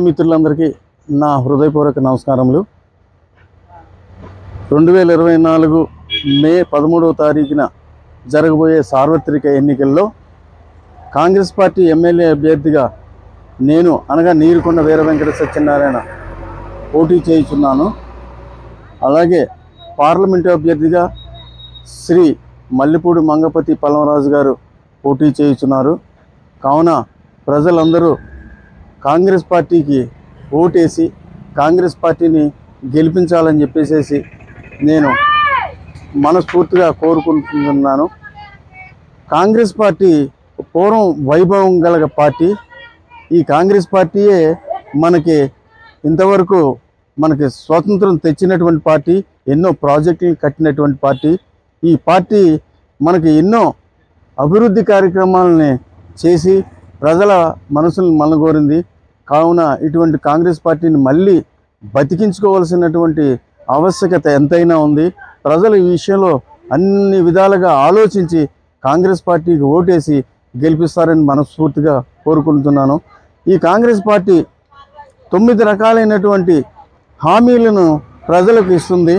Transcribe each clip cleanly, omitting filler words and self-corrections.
మిత్రులందరికీ నా హృదయపూర్వక నమస్కారములు. 2024 మే 13వ తారీఖున జరగబోయే సార్వత్రిక ఎన్నికల్లో కాంగ్రెస్ పార్టీ ఎమ్మెల్యే అభ్యర్థిగా నేను అనగా నీరుకొండ వీర వెంకట సత్యనారాయణ పోటీ చేయుచున్నాను. అలాగే పార్లమెంటు అభ్యర్థిగా శ్రీ మల్లెపూడి మంగపతి పల్లంరాజు గారు పోటీ చేయుచున్నారు. కావున ప్రజలందరూ కాంగ్రెస్ పార్టీకి ఓటేసి కాంగ్రెస్ పార్టీని గెలిపించాలని చెప్పేసి నేను మనస్ఫూర్తిగా కోరుకుంటున్నాను. కాంగ్రెస్ పార్టీ పూర్వం వైభవం గల పార్టీ. ఈ కాంగ్రెస్ పార్టీయే మనకి ఇంతవరకు మనకి స్వాతంత్రం తెచ్చినటువంటి పార్టీ, ఎన్నో ప్రాజెక్టులు కట్టినటువంటి పార్టీ. ఈ పార్టీ మనకి ఎన్నో అభివృద్ధి కార్యక్రమాలని చేసి ప్రజల మనసులను మనగోరింది. కావున ఇటువంటి కాంగ్రెస్ పార్టీని మళ్ళీ బతికించుకోవాల్సినటువంటి ఆవశ్యకత ఎంతైనా ఉంది. ప్రజలు ఈ విషయంలో అన్ని విధాలుగా ఆలోచించి కాంగ్రెస్ పార్టీకి ఓటేసి గెలిపిస్తారని మనస్ఫూర్తిగా కోరుకుంటున్నాను. ఈ కాంగ్రెస్ పార్టీ 9 రకాలైనటువంటి హామీలను ప్రజలకు ఇస్తుంది.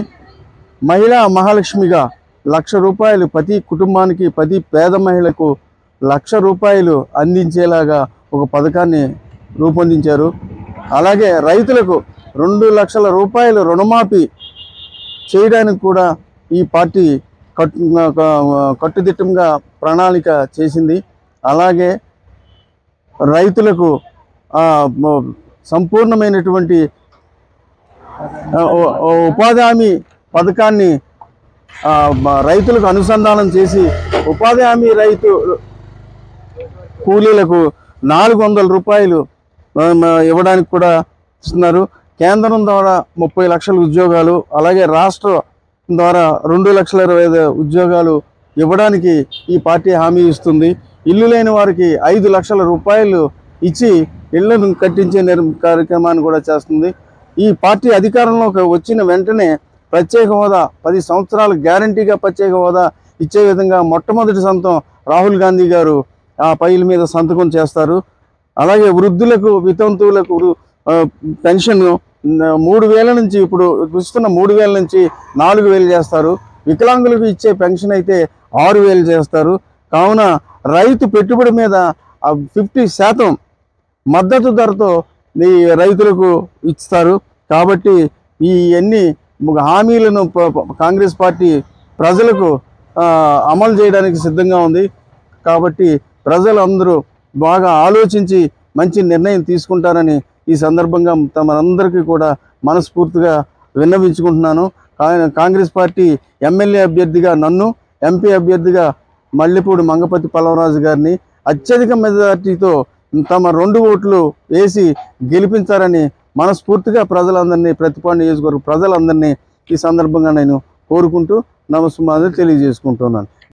మహిళా మహాలక్ష్మిగా 1,00,000 రూపాయలు ప్రతి కుటుంబానికి, ప్రతి పేద మహిళకు 1,00,000 రూపాయలు అందించేలాగా ఒక పథకాన్ని రూపొందించారు. అలాగే రైతులకు 2,00,000 రూపాయలు రుణమాఫీ చేయడానికి కూడా ఈ పార్టీ కట్టుదిట్టంగా ప్రణాళిక చేసింది. అలాగే రైతులకు సంపూర్ణమైనటువంటి ఉపాధి హామీ పథకాన్ని రైతులకు అనుసంధానం చేసి ఉపాధి హామీ రైతు కూలీలకు 400 రూపాయలు ఇవ్వడానికి కూడా ఇస్తున్నారు. కేంద్రం ద్వారా 30 లక్షల ఉద్యోగాలు, అలాగే రాష్ట్రం ద్వారా 2,25,000 ఉద్యోగాలు ఇవ్వడానికి ఈ పార్టీ హామీ ఇస్తుంది. ఇల్లు లేని వారికి 5 లక్షల రూపాయలు ఇచ్చి ఇళ్లను కట్టించే కార్యక్రమాన్ని కూడా చేస్తుంది. ఈ పార్టీ అధికారంలోకి వచ్చిన వెంటనే ప్రత్యేక హోదా 10 సంవత్సరాలు గ్యారంటీగా ప్రత్యేక హోదా ఇచ్చే విధంగా మొట్టమొదటి సంతకం రాహుల్ గాంధీ గారు ఆ ఫైల్ మీద సంతకం చేస్తారు. అలాగే వృద్ధులకు, వితంతువులకు పెన్షన్ 3,000 నుంచి ఇప్పుడు ఇస్తున్న 3,000 నుంచి 4,000 చేస్తారు. వికలాంగులకు ఇచ్చే పెన్షన్ అయితే 6,000 చేస్తారు. కావున రైతు పెట్టుబడి మీద 50% మద్దతు ధరతో ఈ రైతులకు ఇస్తారు. కాబట్టి ఈ అన్ని హామీలను కాంగ్రెస్ పార్టీ ప్రజలకు అమలు చేయడానికి సిద్ధంగా ఉంది. కాబట్టి ప్రజలందరూ బాగా ఆలోచించి మంచి నిర్ణయం తీసుకుంటారని ఈ సందర్భంగా తమరందరికీ కూడా మనస్ఫూర్తిగా విన్నవించుకుంటున్నాను. కాంగ్రెస్ పార్టీ ఎమ్మెల్యే అభ్యర్థిగా నన్ను, ఎంపీ అభ్యర్థిగా మల్లెపూడి మంగపతి పల్లంరాజు గారిని అత్యధిక మెజార్టీతో తమ 2 ఓట్లు వేసి గెలిపించారని మనస్ఫూర్తిగా ప్రజలందరినీ, ప్రతిపాడు నియోజకవర్గ ప్రజలందరినీ ఈ సందర్భంగా నేను కోరుకుంటూ నమస్కారాలు తెలియజేసుకుంటున్నాను.